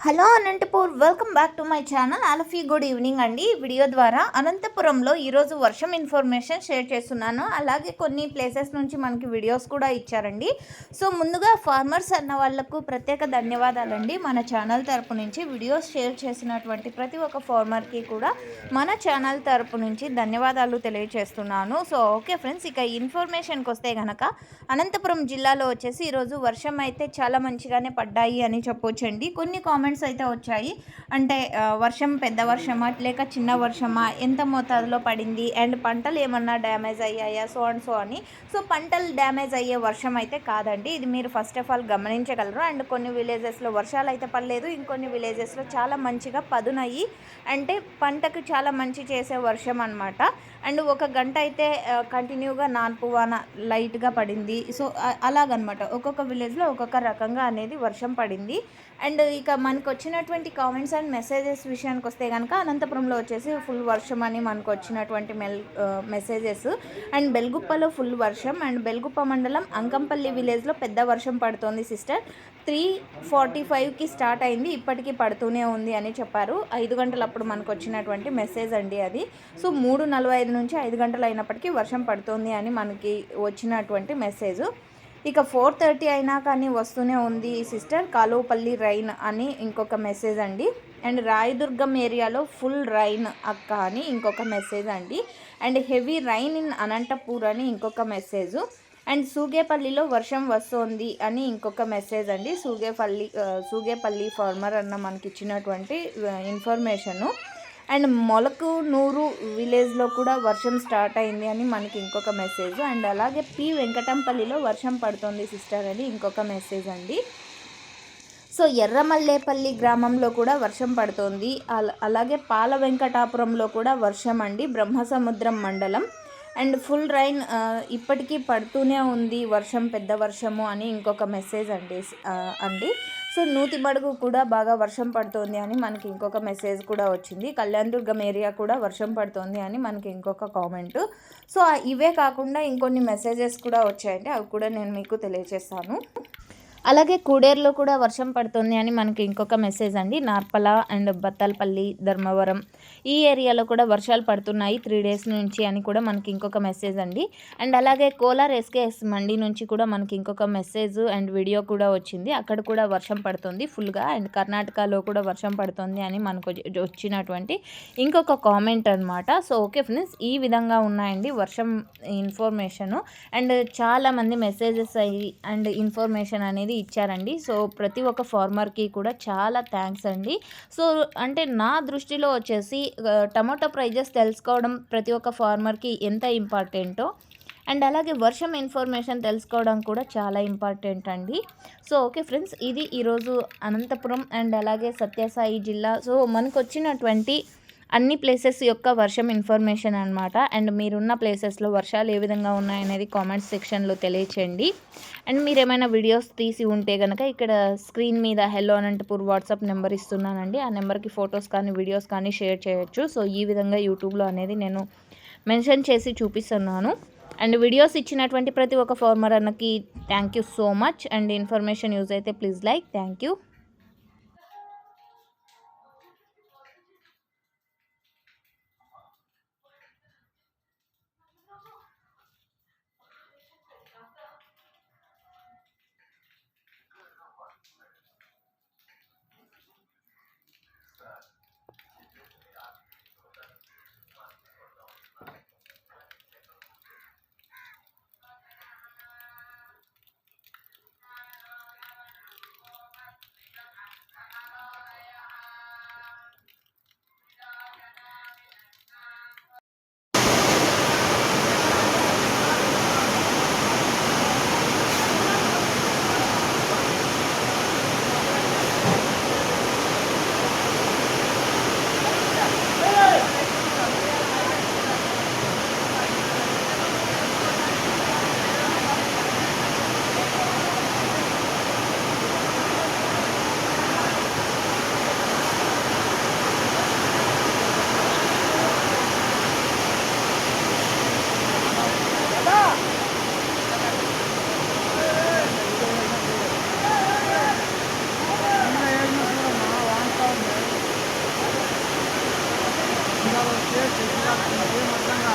Hello Anantapur, welcome back to my channel. All of you good evening అండి. ఈ video ద్వారా అనంతపురంలో ఈరోజు వర్షం ఇన్ఫర్మేషన్ షేర్ చేస్తున్నాను. అలాగే కొన్ని ప్లేసెస్ నుంచి మనకి వీడియోస్ కూడా ఇచ్చారండి. సో ముందుగా ఫార్మర్స్ అన్న వాళ్లకు ప్రత్యేక ధన్యవాదాలండి. మన ఛానల్ తరపు నుంచి వీడియోస్ షేర్ చేసినటువంటి ప్రతి ఒక్క ఫార్మర్కి కూడా మన ఛానల్ తరపు నుంచి ధన్యవాదాలు తెలియజేస్తున్నాను. సో ఓకే ఫ్రెండ్స్, ఇక ఇన్ఫర్మేషన్కి వస్తే కనుక అనంతపురం జిల్లాలో వచ్చేసి ఈరోజు వర్షం అయితే చాలా మంచిగానే పడ్డాయి అని చెప్పొచ్చండి. కొన్ని కామెంట్స్ అయితే వచ్చాయి. అంటే వర్షం పెద్ద వర్షమా లేక చిన్న వర్షమా, ఎంత మోతాదులో పడింది, అండ్ పంటలు ఏమన్నా డ్యామేజ్ అయ్యాయా, సో అండ్ సో అని. సో పంటలు డ్యామేజ్ అయ్యే వర్షం అయితే కాదండి. ఇది మీరు ఫస్ట్ ఆఫ్ ఆల్ గమనించగలరు. అండ్ కొన్ని విలేజెస్లో వర్షాలు అయితే పడలేదు, ఇంకొన్ని విలేజెస్లో చాలా మంచిగా పదునయ్యి అంటే పంటకు చాలా మంచి చేసే వర్షం అనమాట. అండ్ ఒక గంట అయితే కంటిన్యూగా నాన్పు వాన లైట్గా పడింది. సో అలాగనమాట, ఒక్కొక్క విలేజ్లో ఒక్కొక్క రకంగా అనేది వర్షం పడింది. అండ్ ఇక మనకు వచ్చినటువంటి కామెంట్స్ అండ్ మెసేజెస్ విషయానికి వస్తే కనుక అనంతపురంలో వచ్చేసి ఫుల్ వర్షం అని మనకు వచ్చినటువంటి మెసేజెస్. అండ్ బెల్గుప్పలో ఫుల్ వర్షం, అండ్ బెల్గుప్ప మండలం అంకంపల్లి విలేజ్లో పెద్ద వర్షం పడుతోంది సిస్టర్. 3:45కి స్టార్ట్ అయింది, ఇప్పటికీ పడుతూనే ఉంది అని చెప్పారు. 5 గంటలప్పుడు మనకు వచ్చినటువంటి మెసేజ్ అండి అది. సో 3:45 నుంచి 5 గంటలు అయినప్పటికీ వర్షం పడుతుంది అని మనకి వచ్చినటువంటి మెసేజ్. ఇక 4:30 అయినా కానీ వస్తూనే ఉంది సిస్టర్, కాలువపల్లి రైన్ అని ఇంకొక మెసేజ్ అండి. అండ్ రాయదుర్గం ఏరియాలో ఫుల్ రైన్ అక్క అని ఇంకొక మెసేజ్ అండి. And heavy rain in Anantapur అని ఇంకొక మెసేజ్. అండ్ సూగేపల్లిలో వర్షం వస్తుంది అని ఇంకొక మెసేజ్ అండి. సూగేపల్లి ఫార్మర్ అన్న మనకి ఇచ్చినటువంటి ఇన్ఫర్మేషను. అండ్ మొలకనూరు విలేజ్లో కూడా వర్షం స్టార్ట్ అయింది అని మనకి ఇంకొక మెసేజ్. అండ్ అలాగే వెంకటంపల్లిలో వర్షం పడుతుంది సిస్టర్ అని ఇంకొక మెసేజ్ అండి. సో ఎర్రమల్లేపల్లి గ్రామంలో కూడా వర్షం పడుతోంది. అలాగే పాల వెంకటాపురంలో కూడా వర్షం అండి, బ్రహ్మసముద్రం మండలం. అండ్ ఫుల్ రైన్ ఇప్పటికీ పడుతూనే ఉంది, వర్షం పెద్ద వర్షము అని ఇంకొక మెసేజ్ అండి. సో నూతిమడుగు కూడా బాగా వర్షం పడుతోంది అని మనకి ఇంకొక మెసేజ్ కూడా వచ్చింది. కళ్యాణదుర్గం ఏరియా కూడా వర్షం పడుతోంది అని మనకి ఇంకొక కామెంటు. సో ఇవే కాకుండా ఇంకొన్ని మెసేజెస్ కూడా వచ్చాయండి, అవి కూడా నేను మీకు తెలియజేస్తాను. అలాగే కూడేరులో కూడా వర్షం పడుతుంది అని మనకి ఇంకొక మెసేజ్ అండి. నార్పల అండ్ బత్తలపల్లి, ధర్మవరం ఈ ఏరియాలో కూడా వర్షాలు పడుతున్నాయి 3 డేస్ నుంచి అని కూడా మనకి ఇంకొక మెసేజ్ అండి. అండ్ అలాగే కోలార్ ఎస్కేఎస్ మండి నుంచి కూడా మనకి ఇంకొక మెసేజ్ అండ్ వీడియో కూడా వచ్చింది. అక్కడ కూడా వర్షం పడుతుంది ఫుల్గా. అండ్ కర్ణాటకలో కూడా వర్షం పడుతుంది అని మనకు వచ్చినటువంటి ఇంకొక కామెంట్ అనమాట. సో ఓకే ఫ్రెండ్స్, ఈ విధంగా ఉన్నాయండి వర్షం ఇన్ఫర్మేషను. అండ్ చాలామంది మెసేజెస్ అయ్యి అండ్ ఇన్ఫర్మేషన్ అనేది ఇచ్చారండి. సో ప్రతి ఒక్క ఫార్మర్కి కూడా చాలా థ్యాంక్స్ అండి. సో అంటే నా దృష్టిలో వచ్చేసి టమాటో ప్రైజెస్ తెలుసుకోవడం ప్రతి ఒక్క ఫార్మర్కి ఎంత ఇంపార్టెంటో, అండ్ అలాగే వర్షం ఇన్ఫర్మేషన్ తెలుసుకోవడం కూడా చాలా ఇంపార్టెంట్ అండి. సో ఓకే ఫ్రెండ్స్, ఇది ఈరోజు అనంతపురం అండ్ అలాగే సత్యసాయి జిల్లా సో మనకు వచ్చినటువంటి అన్ని ప్లేసెస్ యొక్క వర్షం ఇన్ఫర్మేషన్ అనమాట. అండ్ మీరున్న ప్లేసెస్లో వర్షాలు ఏ విధంగా ఉన్నాయనేది కామెంట్స్ సెక్షన్లో తెలియచేయండి. అండ్ మీరు ఏమైనా వీడియోస్ తీసి ఉంటే కనుక ఇక్కడ స్క్రీన్ మీద హెల్లో అనంతపూర్ వాట్సాప్ నెంబర్ ఇస్తున్నానండి. ఆ నెంబర్కి ఫొటోస్ కానీ వీడియోస్ కానీ షేర్ చేయొచ్చు. సో ఈ విధంగా యూట్యూబ్లో అనేది నేను మెన్షన్ చేసి చూపిస్తున్నాను. అండ్ వీడియోస్ ఇచ్చినటువంటి ప్రతి ఒక్క ఫార్మర్ అన్నకి thank you so much. And information use అయితే ప్లీజ్ లైక్. Thank you. చేసి ఏం అర్థంగా